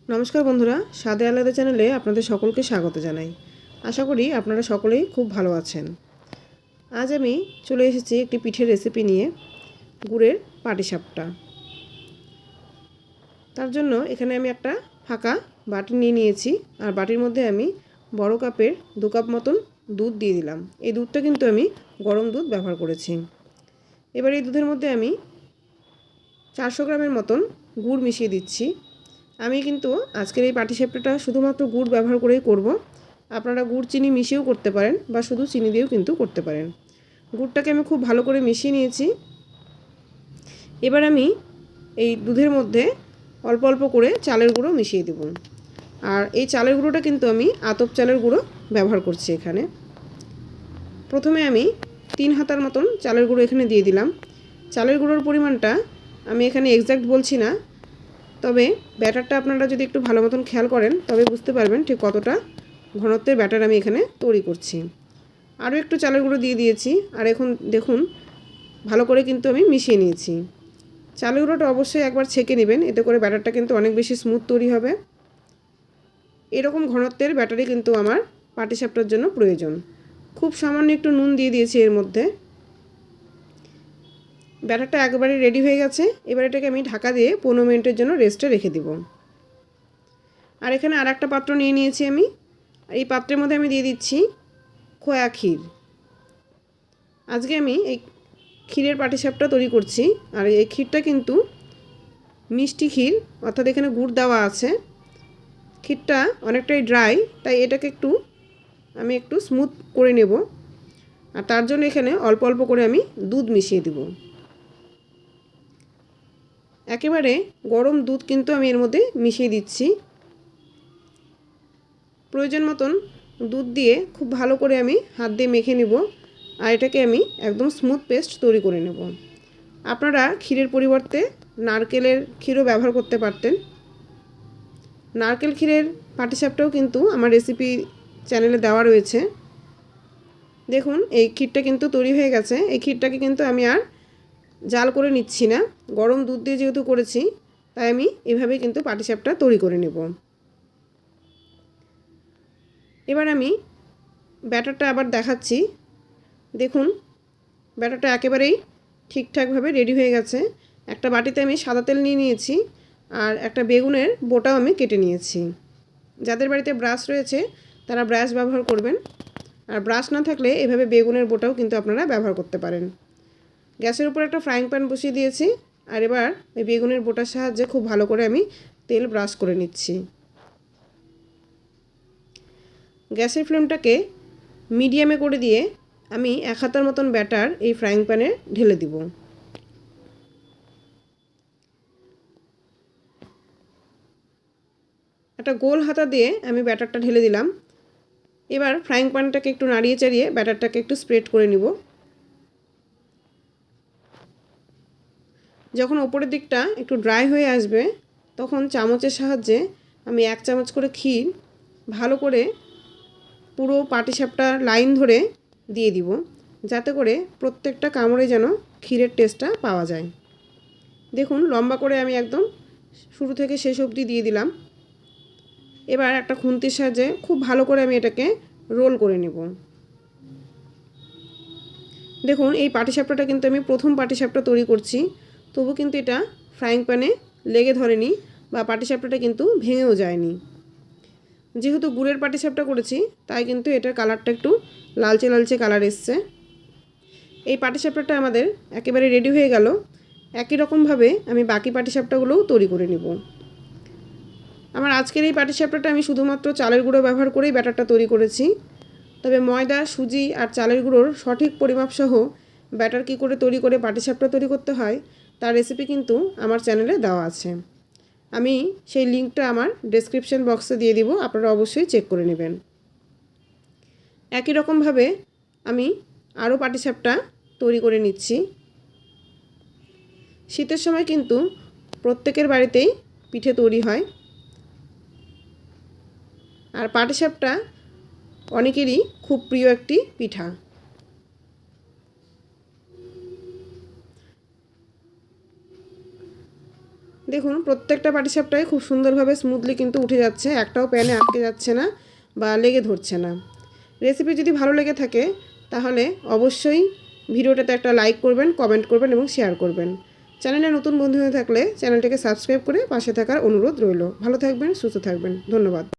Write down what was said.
নমস্কার বন্ধুরা, স্বাদে আলাদা চ্যানেলে আপনাদের সকলকে স্বাগত জানাই। আশা করি আপনারা সকলেই খুব ভালো আছেন। আজ আমি চলে এসেছি একটি পিঠের রেসিপি নিয়ে, গুড়ের পাটিসাপটা। তার জন্য এখানে আমি একটা ফাঁকা বাটি নিয়ে নিয়েছি, আর বাটির মধ্যে আমি বড় কাপের 2 কাপ মতন দুধ দিয়ে দিলাম। এই দুধটা কিন্তু আমি গরম দুধ ব্যবহার করেছি। এবার এই দুধের মধ্যে আমি 400 গ্রামের মতন গুড় মিশিয়ে দিচ্ছি। আমি কিন্তু আজকের এই পাটিসাপটাটা শুধুমাত্র গুড় ব্যবহার করেই করব। আপনারা গুড় চিনি মিশিয়েও করতে পারেন বা শুধু চিনি দিয়েও কিন্তু করতে পারেন। গুড়টাকে আমি খুব ভালো করে মিশিয়ে নিয়েছি। এবার আমি এই দুধের মধ্যে অল্প অল্প করে চালের গুঁড়ো মিশিয়ে দেব। আর এই চালের গুঁড়োটা কিন্তু আমি আতপ চালের গুঁড়ো ব্যবহার করছি এখানে। প্রথমে আমি 3 হাতার মতন চালের গুঁড়ো এখানে দিয়ে দিলাম। চালের গুঁড়োর পরিমাণটা আমি এখানে এক্স্যাক্ট বলছি না, তবে ব্যাটারটা আপনারা যদি একটু ভালো মতন খেয়াল করেন তবে বুঝতে পারবেন ঠিক কতটা ঘনত্বের ব্যাটার আমি এখানে তৈরি করছি। আরও একটু চালের গুঁড়ো দিয়ে দিয়েছি, আর এখন দেখুন ভালো করে কিন্তু আমি মিশিয়ে নিয়েছি। চালের গুঁড়োটা অবশ্যই একবার ছেঁকে নেবেন, এতে করে ব্যাটারটা কিন্তু অনেক বেশি স্মুথ তৈরি হবে। এরকম ঘনত্বের ব্যাটারই কিন্তু আমার পাটিসাপটার জন্য প্রয়োজন। খুব সামান্য একটু নুন দিয়ে দিয়েছি এর মধ্যে। ব্যাটারটা একেবারে রেডি হয়ে গেছে। এবার এটাকে আমি ঢাকা দিয়ে 15 মিনিটের জন্য রেস্টে রেখে দেব। আর এখানে আর একটা পাত্র নিয়ে নিয়েছি আমি। এই পাত্রের মধ্যে আমি দিয়ে দিচ্ছি খোয়া ক্ষীর। আজকে আমি এই ক্ষীরের পাটিসাপটা তৈরি করছি। আর এই ক্ষীরটা কিন্তু মিষ্টি ক্ষীর, অর্থাৎ এখানে গুড় দেওয়া আছে। ক্ষীরটা অনেকটাই ড্রাই, তাই এটাকে আমি একটু স্মুথ করে নেব। আর তার জন্য এখানে অল্প অল্প করে আমি দুধ মিশিয়ে দেব। একেবারে গরম দুধ কিন্তু আমি এর মধ্যে মিশিয়ে দিচ্ছি। প্রয়োজন মতন দুধ দিয়ে খুব ভালো করে আমি হাত দিয়ে মেখে নেব। আর এটাকে আমি একদম স্মুথ পেস্ট তৈরি করে নেব। আপনারা ক্ষীরের পরিবর্তে নারকেলের ক্ষীরও ব্যবহার করতে পারতেন। নারকেল ক্ষীরের পাটিসাপটাও কিন্তু আমার রেসিপি চ্যানেলে দেওয়া রয়েছে। দেখুন এই ক্ষীরটা কিন্তু তৈরি হয়ে গেছে। এই ক্ষীরটাকে কিন্তু আমি আর জাল করে নিচ্ছি না, গরম দুধ দিয়ে যেহেতু করেছি তাই আমি এভাবেই কিন্তু পাটিসাপটা তৈরি করে নেব। এবার আমি ব্যাটারটা আবার দেখাচ্ছি। দেখুন ব্যাটারটা একেবারেই ঠিকঠাকভাবে রেডি হয়ে গেছে। একটা বাটিতে আমি সাদা তেল নিয়ে নিয়েছি, আর একটা বেগুনের বোটাও আমি কেটে নিয়েছি। যাদের বাড়িতে ব্রাশ রয়েছে তারা ব্রাশ ব্যবহার করবেন, আর ব্রাশ না থাকলে এভাবে বেগুনের বোটাও কিন্তু আপনারা ব্যবহার করতে পারেন। গ্যাসের উপর একটা ফ্রাইং প্যান বসিয়ে দিয়েছি, আর এবার এই বেগুনের বোটার সাহায্যে খুব ভালো করে আমি তেল ব্রাশ করে নিচ্ছি। গ্যাসের ফ্লেমটাকে মিডিয়ামে করে দিয়ে আমি 1 হাতার মতন ব্যাটার এই ফ্রাইং প্যানে ঢেলে দিব। একটা গোল হাতা দিয়ে আমি ব্যাটারটা ঢেলে দিলাম। এবার ফ্রাইং প্যানটাকে একটু নাড়িয়ে চাড়িয়ে ব্যাটারটাকে একটু স্প্রেড করে নিব। যখন ওপরের দিকটা একটু ড্রাই হয়ে আসবে তখন চামচের সাহায্যে আমি 1 চামচ করে ক্ষীর ভালো করে পুরো পাটিসাপটার লাইন ধরে দিয়ে দিব, যাতে করে প্রত্যেকটা কামড়ে যেন ক্ষীরের টেস্টটা পাওয়া যায়। দেখুন লম্বা করে আমি একদম শুরু থেকে শেষ অবধি দিয়ে দিলাম। এবার একটা খুন্তির সাহায্যে খুব ভালো করে আমি এটাকে রোল করে নেব। দেখুন এই পাটিসাপটাটা কিন্তু আমি প্রথম পাটিসাপটা তৈরি করছি, তবু কিন্তু এটা ফ্রাইং প্যানে লেগে ধরেনি বা পাটিসাপটাটা কিন্তু ভেঙেও যায়নি। যেহেতু গুড়ের পাটিসাপটা করেছি তাই কিন্তু এটার কালারটা একটু লালচে লালচে কালার এসছে। এই পাটিসাপটাটা আমাদের একেবারে রেডি হয়ে গেল। একই রকমভাবে আমি বাকি পাটিসাপটাগুলোও তৈরি করে নেব। আমার আজকের এই পাটিসাপটাটা আমি শুধুমাত্র চালের গুঁড়ো ব্যবহার করেই ব্যাটারটা তৈরি করেছি। তবে ময়দা, সুজি আর চালের গুঁড়োর সঠিক পরিমাপ সহ ব্যাটার কী করে তৈরি করে পাটিসাপটা তৈরি করতে হয় তার রেসিপি কিন্তু আমার চ্যানেলে দেওয়া আছে। আমি সেই লিঙ্কটা আমার ডেসক্রিপশন বক্সে দিয়ে দিব, আপনারা অবশ্যই চেক করে নেবেন। একই রকমভাবে আমি আরও পাটিসাপটা তৈরি করে নিচ্ছি। শীতের সময় কিন্তু প্রত্যেকের বাড়িতেই পিঠে তৈরি হয়, আর পাটিসাপটা অনেকেরই খুব প্রিয় একটি পিঠা। দেখুন প্রত্যেকটা পাটিসাপটাই খুব সুন্দরভাবে স্মুথলি কিন্তু উঠে যাচ্ছে, একটাও প্যানে আটকে যাচ্ছে না বা লেগে ধরছে না। রেসিপি যদি ভালো লেগে থাকে তাহলে অবশ্যই ভিডিওটাতে একটা লাইক করবেন, কমেন্ট করবেন এবং শেয়ার করবেন। চ্যানেলে নতুন বন্ধু হয়ে থাকলে চ্যানেলটিকে সাবস্ক্রাইব করে পাশে থাকার অনুরোধ রইল। ভালো থাকবেন, সুস্থ থাকবেন। ধন্যবাদ।